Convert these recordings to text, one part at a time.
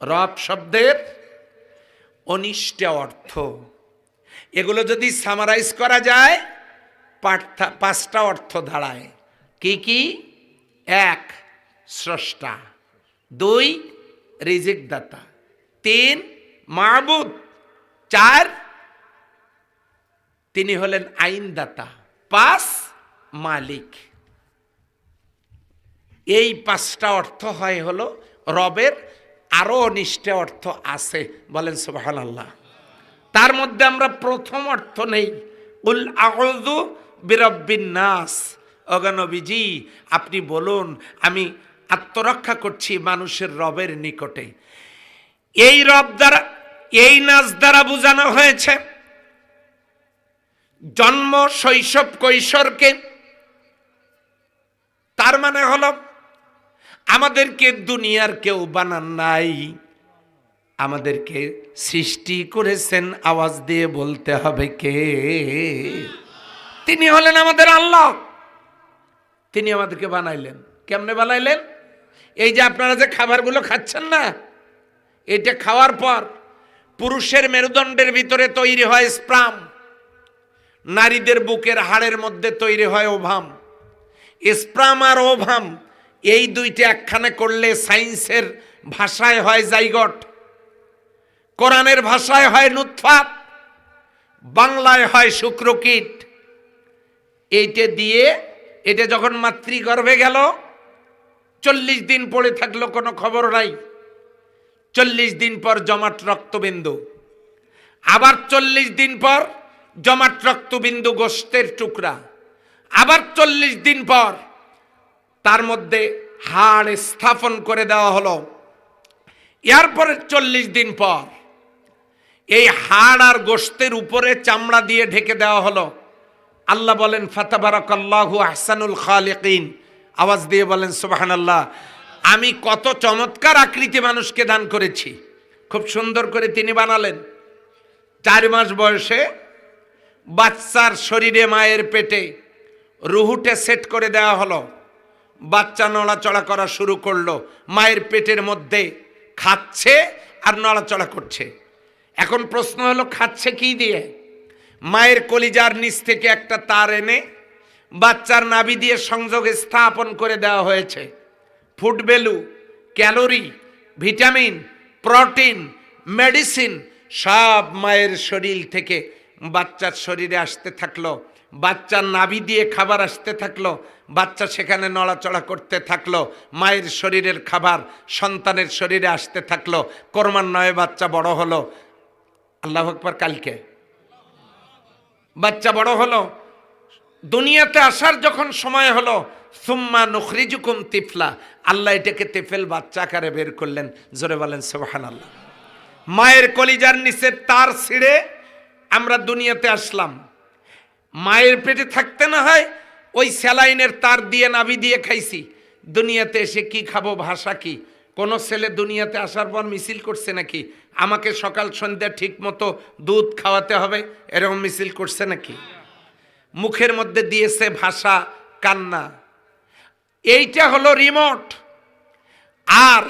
রব শব্দের 19টা অর্থ। এগুলো যদি সামারাইজ করা যায় 5টা অর্থ দাঁড়ায়। কি কি? 1 স্রষ্টা, 2 রিজিক দাতা, 3 মাবুদ, 4 তিনি হলেন আইনদাতা, 5 মালিক। এই 5টা অর্থ হয় হলো রবের। আরো 19টা অর্থ আছে, বলেন সুবহানাল্লাহ। তার মধ্যে আমরা প্রথম অর্থ নেই, কুল আউযু বিরাব্বিন নাস। ওগো নবীজি, আপনি বলুন আমি আত্মরক্ষা করছি মানুষের রবের নিকটে। এই রব দ্বারা, এই নাস দ্বারা বোঝানো হয়েছে জন্ম, শৈশব, কৈশোরকে। তার মানে হলো আমাদেরকে দুনিয়ার কেউ বানান নাই, আমাদেরকে সৃষ্টি করেছেন। আওয়াজ দিয়ে বলতে হবে কে? তিনি হলেন আমাদের আল্লাহ। তিনি আমাদেরকে বানাইলেন। কেমনে বানাইলেন? এই যে আপনারা যে খাবারগুলো খাচ্ছেন না, এটা খাওয়ার পর পুরুষের মেরুদণ্ডের ভিতরে তৈরি হয় স্পার্ম, নারীদের বুকের হাড়ের মধ্যে তৈরি হয় ওভাম। স্পার্ম আর ওভাম এই দুইটা একখানে করলে সায়েন্সের ভাষায় হয় জাইগট, কোরআনের ভাষায় হয় নুতফা, বাংলায় হয় শুক্রকীট। এইটা দিয়ে এটা যখন মাতৃগর্ভে গেল 40 দিন পড়ে থাকলো, কোনো খবর নাই। 40 দিন পর জমাট রক্তবিন্দু, আবার 40 দিন পর জমাট রক্তবিন্দু গোশতের টুকরা, আবার 40 দিন পর তার মধ্যে হাড় স্থাপন করে দেওয়া হলো। এরপরে 40 দিন পর এই হাড় আর গোশতের উপরে চামড়া দিয়ে ঢেকে দেওয়া হলো। আল্লাহ বলেন ফাতাবারাকাল্লাহু আহসানুল খালিকিন। আওয়াজ দিয়ে বলেন সুবহানাল্লাহ। আমি কত চমৎকার আকৃতি মানুষকে দান করেছি, খুব সুন্দর করে তিনি বানালেন। 4 মাস বয়সে বাচ্চার শরীরে মায়ের পেটে রুহুটে সেট করে দেওয়া হলো। বাচ্চা নড়াচড়া করা শুরু করলো, মায়ের পেটের মধ্যে খাচ্ছে আর নড়াচড়া করছে। এখন প্রশ্ন হলো খাচ্ছে কি দিয়ে? মায়ের কলিজার নিচ থেকে একটা তার এনে বাচ্চার নাভি দিয়ে সংযোগ স্থাপন করে দেওয়া হয়েছে। Food value, calorie, vitamin, protein, medicine সব মায়ের শরীর থেকে বাচ্চার শরীরে আসতে থাকলো। বাচ্চার নাভি দিয়ে খাবার আসতে থাকলো, বাচ্চা সেখানে নড়াচড়া করতে থাকলো। মায়ের শরীরের খাবার সন্তানের শরীরে আসতে থাকলো। ক্রমান্বয়ে বাচ্চা বড় হলো। আল্লাহু আকবার। কালকে বাচ্চা বড় হলো, দুনিয়াতে আসার যখন সময় হলো, সুম্মা নুখরিজুকুম তিফলা, আল্লাহ এটাকে তেফেল বাচ্চা আকারে বের করলেন। জোরে বলেন সুবহানাল্লাহ। মায়ের কলিজার নিচের তার ছিঁড়ে আমরা দুনিয়াতে আসলাম। মায়ের পেটে থাকতে না হয় ওই স্যালাইনের তার দিয়ে নাভি দিয়ে খাইছি। দুনিয়াতে এসে কি খাবো, ভাষা কি? কোন ছেলে দুনিয়াতে আসার পর মিছিল করছে নাকি আমাকে সকাল সন্ধ্যা ঠিক মতো দুধ খাওয়াতে হবে, এরকম মিছিল করছে নাকি? মুখের মধ্যে দিয়েছে ভাষা, কান্না। এইটা হলো রিমোট। আর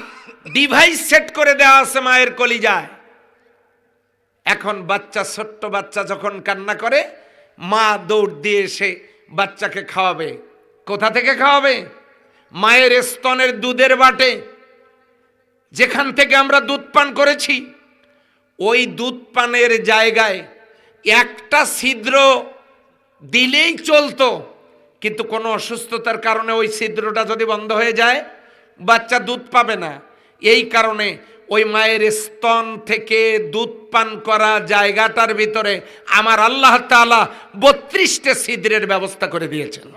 ডিভাইস সেট করে দেওয়া আছে মায়ের কলিজায়। এখন বাচ্চা, ছোট্ট বাচ্চা যখন কান্না করে, মা দৌড় দিয়ে এসে বাচ্চাকে খাওয়াবে। কোথা থেকে খাওয়াবে? মায়ের স্তনের দুধের বাটে, যেখান থেকে আমরা দুধ পান করেছি। ওই দুধ পানের জায়গায় একটা ছিদ্র দিলেই চলতো, কিন্তু কোনো অসুস্থতার কারণে ওই ছিদ্রটা যদি বন্ধ হয়ে যায় বাচ্চা দুধ পাবে না। এই কারণে ওই মায়ের স্তন থেকে দুধ পান করা জায়গাটার ভিতরে আমার আল্লাহ তাআলা 32টা ছিদ্রের ব্যবস্থা করে দিয়েছেন।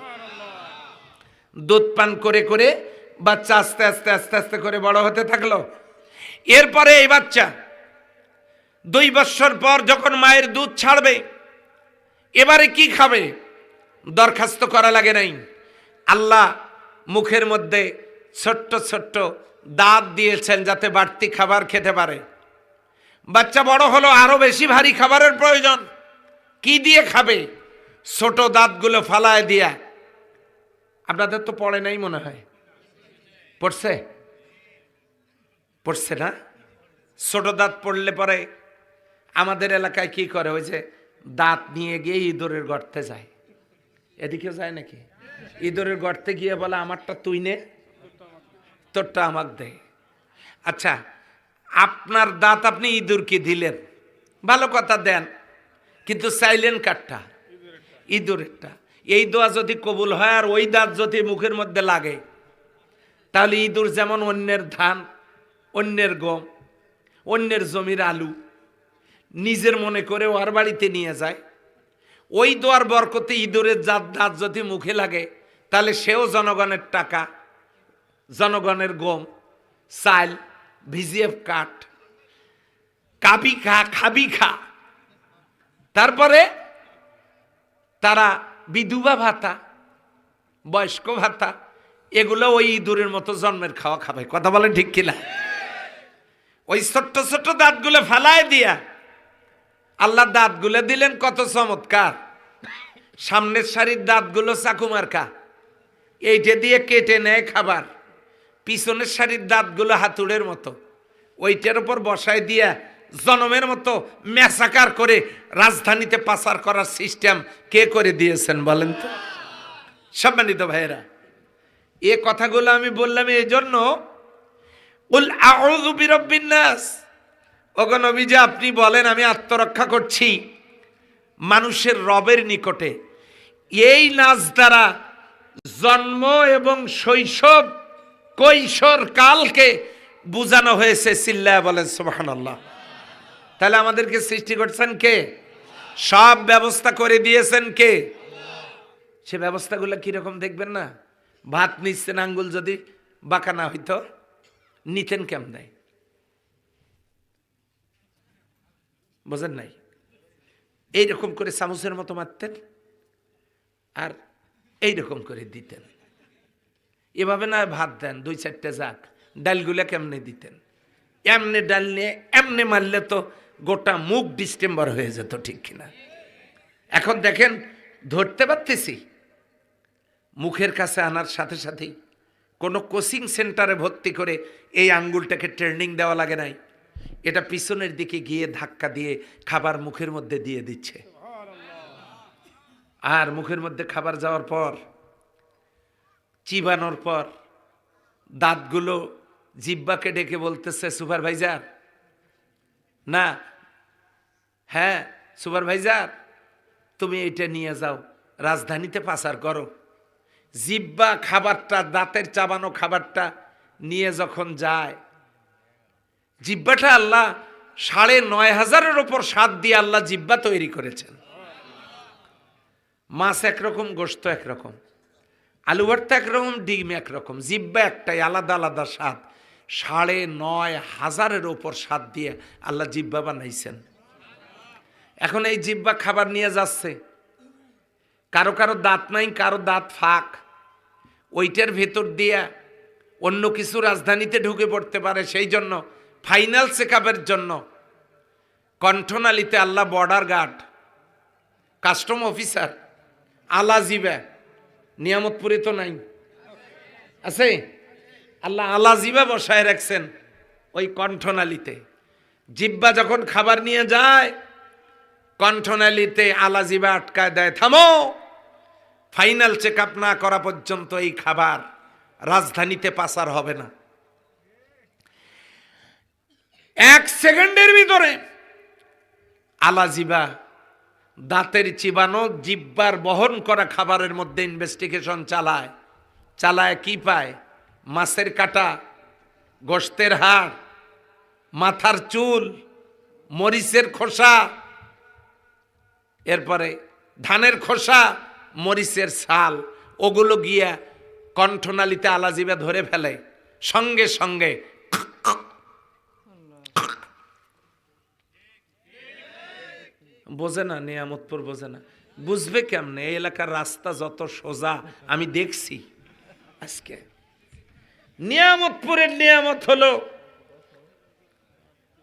দুধ পান করে করে বাচ্চা আস্তে আস্তে আস্তে আস্তে করে বড় হতে থাকলো। এরপরে এই বাচ্চা 2 বছর পর যখন মায়ের দুধ ছাড়বে, এবারে কি খাবে? দরখাস্ত করা লাগে নাই। আল্লাহ মুখের মধ্যে ছোট্ট ছোট্ট দাঁত দিয়েছেন যাতে বাড়তি খাবার খেতে পারে। বাচ্চা বড় হলো, আরো বেশি ভারী খাবারের প্রয়োজন। কি দিয়ে খাবে? ছোট দাঁতগুলো ফালায় দিয়া। আপনাদের তো পড়ে নাই মনে হয়, পড়ছে? পড়ছে না? ছোট দাঁত পড়লে পরে আমাদের এলাকায় কি করে, ওই যে দাঁত নিয়ে গিয়ে ইঁদুরের গর্তে যায়। এদিকেও যায় নাকি? ইঁদুরের গর্তে গিয়ে বলে আমারটা তুই নে, তোরটা আমাক দে। আচ্ছা, আপনার দাঁত আপনি ইঁদুরকে দিলেন, ভালো কথা দেন, কিন্তু চাইলেন কাঠটা? ইঁদুরেরটা। এই দোয়া যদি কবুল হয় আর ওই দাঁত যদি মুখের মধ্যে লাগে, তাহলে ইঁদুর যেমন অন্যের ধান, অন্যের গম, অন্যের জমির আলু নিজের মনে করে ওর বাড়িতে নিয়ে যায়, ওই দোয়ার বরকতে ইঁদুরের দাঁত যদি মুখে লাগে, তাহলে সেও জনগণের টাকা, জনগণের গম, চাল, ভিজিএফ কাঠ, কাবি খা, খাবি খা। তারপরে তারা বিধবা ভাতা, বয়স্ক ভাতা, এগুলো ওই ইঁদুরের মতো জন্মের খাওয়া খাবে। কথা বলেন ঠিক কিনা? ওই ছোট্ট ছোট্ট দাঁতগুলো ফেলায় দিয়া আল্লাহ দাঁতগুলো দিলেন কত চমৎকার। সামনের সারির দাঁতগুলো চাকুমার্কা, এইটা দিয়ে কেটে নেয় খাবার। পিছনের সারির দাঁতগুলো হাতুড়ের মতো, ওইটার উপর বসায় দিয়া জনমের মতো মেসাকার করে রাজধানীতে পাচার করার সিস্টেম কে করে দিয়েছেন বলেন তো? সম্মানিত ভাইয়েরা, এ কথাগুলো আমি বললাম এই জন্য, উল আউযু বিরাব্বিন নাস, ওগো নবীজি আপনি বলেন আমি আত্মরক্ষা করছি মানুষের রবের নিকটে। এই নাচ দ্বারা জন্ম এবং শৈশব কৈশোর কালকে বুঝানো হয়েছে। চিল্লায়া বলেন সুবহানাল্লাহ। তাহলে আমাদেরকে সৃষ্টি করছেন কে? সব ব্যবস্থা করে দিয়েছেন কে? সে ব্যবস্থাগুলো কিরকম দেখবেন না? ভাত নিচ্ছেন, আঙ্গুল যদি বাঁকা না হইতো নিতেন কেমনে? বোঝেন নাই? এইরকম করে চামচের মতো মারতেন আর এইরকম করে দিতেন। এভাবে না ভাত দেন দুই চারটে যাক, ডালগুলা কেমনে দিতেন? এমনি ডাল নিয়ে এমনি মারলে তো গোটা মুখ ডিস্টেম্বার হয়ে যেত, ঠিক কিনা? এখন দেখেন ধরতে পারতেছি, মুখের কাছে আনার সাথে সাথেই কোনো কোচিং সেন্টারে ভর্তি করে এই আঙ্গুলটাকে ট্রেনিং দেওয়া লাগে নাই, এটা পিছনের দিকে গিয়ে ধাক্কা দিয়ে খাবার মুখের মধ্যে দিয়ে দিচ্ছে। আর মুখের মধ্যে খাবার যাওয়ার পর, চিবানোর পর দাঁতগুলো জিহ্বাকে ডেকে বলতেছে সুপারভাইজার, না হ্যাঁ সুপারভাইজার তুমি এইটা নিয়ে যাও, রাজধানীতে পাচার করো। জিহ্বা খাবারটা, দাঁতের চাবানো খাবারটা নিয়ে যখন যায়, জিহ্বাটা আল্লাহ ৯,৫০০-এর ওপর স্বাদ দিয়ে আল্লাহ জিহ্বা তৈরি করেছেন। মাছ একরকম, গোশত একরকম, আলু ভর্তা একরকম, ডিম একরকম, জিহ্বা একটাই, আলাদা আলাদা স্বাদ। ৯,৫০০-এর ওপর স্বাদ দিয়ে আল্লাহ জিহ্বা বানাইছেন। এখন এই জিহ্বা খাবার নিয়ে যাচ্ছে, কারো কারো দাঁত নাই, কারো দাঁত ফাঁক, ওইটার ভেতর দিয়া অন্য কিছু রাজধানীতে ঢুকে পড়তে পারে। সেই জন্য ফাইনাল চেকআপের জন্য কণ্ঠনালীতে আল্লাহ বর্ডার গার্ড, কাস্টম অফিসার, আলা জিবা, নিয়ামতপুরে তো নাই, আছে? আল্লাহ আলা জিবা বসায় রাখছেন ওই কণ্ঠনালীতে। জিহ্বা যখন খাবার নিয়ে যায়, কণ্ঠনালীতে আলা জিবা আটকায় দেয়, থামো, ফাইনাল চেকআপ না করা পর্যন্ত এই খাবার রাজধানীতে পাচার হবে না। ১ সেকেন্ডের ভিতরে আলা জিবা দাঁতের চিবানো জিহ্বার বহন করা খাবারের মধ্যে ইনভেস্টিগেশন চালায়। চালায় কি পায়? মাছের কাঁটা, গোশতের হাড়, মাথার চুল, মরিচের খোসা, এরপরে ধানের খোসা, মরিচের ছাল, ওগুলো গিয়া কণ্ঠনালীতে আলাজিবা ধরে ফেলে। সঙ্গে সঙ্গে বোঝে না, নিয়ামতপুর বোঝে না, বুঝবে কেমনে? এই এলাকার রাস্তা যত সোজা আমি দেখছি আজকে। নিয়ামতপুরের নিয়ামত হলো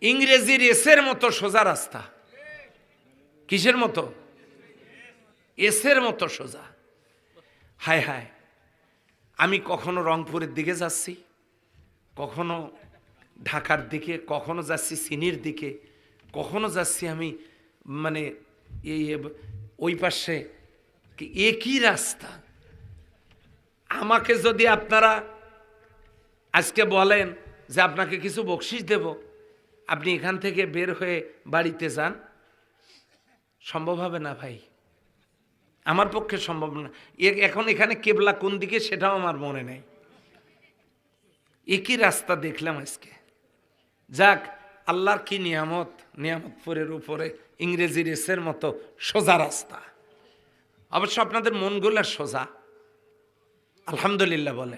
ইংরেজির এসের মতো সোজা রাস্তা। কিসের মতো? এসের মতো সোজা। হায় হায়, আমি কখনো রংপুরের দিকে যাচ্ছি, কখনো ঢাকার দিকে, কখনো যাচ্ছি সিনির দিকে, কখনো যাচ্ছি আমি মানে এই ওই পাশে, একই রাস্তা। আমাকে যদি আপনারা আজকে বলেন যে আপনাকে কিছু বকশিশ দেব, আপনি এখান থেকে বের হয়ে বাড়িতে যান, সম্ভব হবে না ভাই, আমার পক্ষে সম্ভব না। এখন এখানে কেবলা কোন দিকে সেটাও আমার মনে নেই, একই রাস্তা দেখলাম আজকে। যাক, আল্লাহর কি নিয়ামত, নিয়ামতপুরের উপরে ইংরেজি রেসের মতো সোজা রাস্তা। অবশ্য আপনাদের মনগুলা সোজা, আলহামদুলিল্লাহ বলে।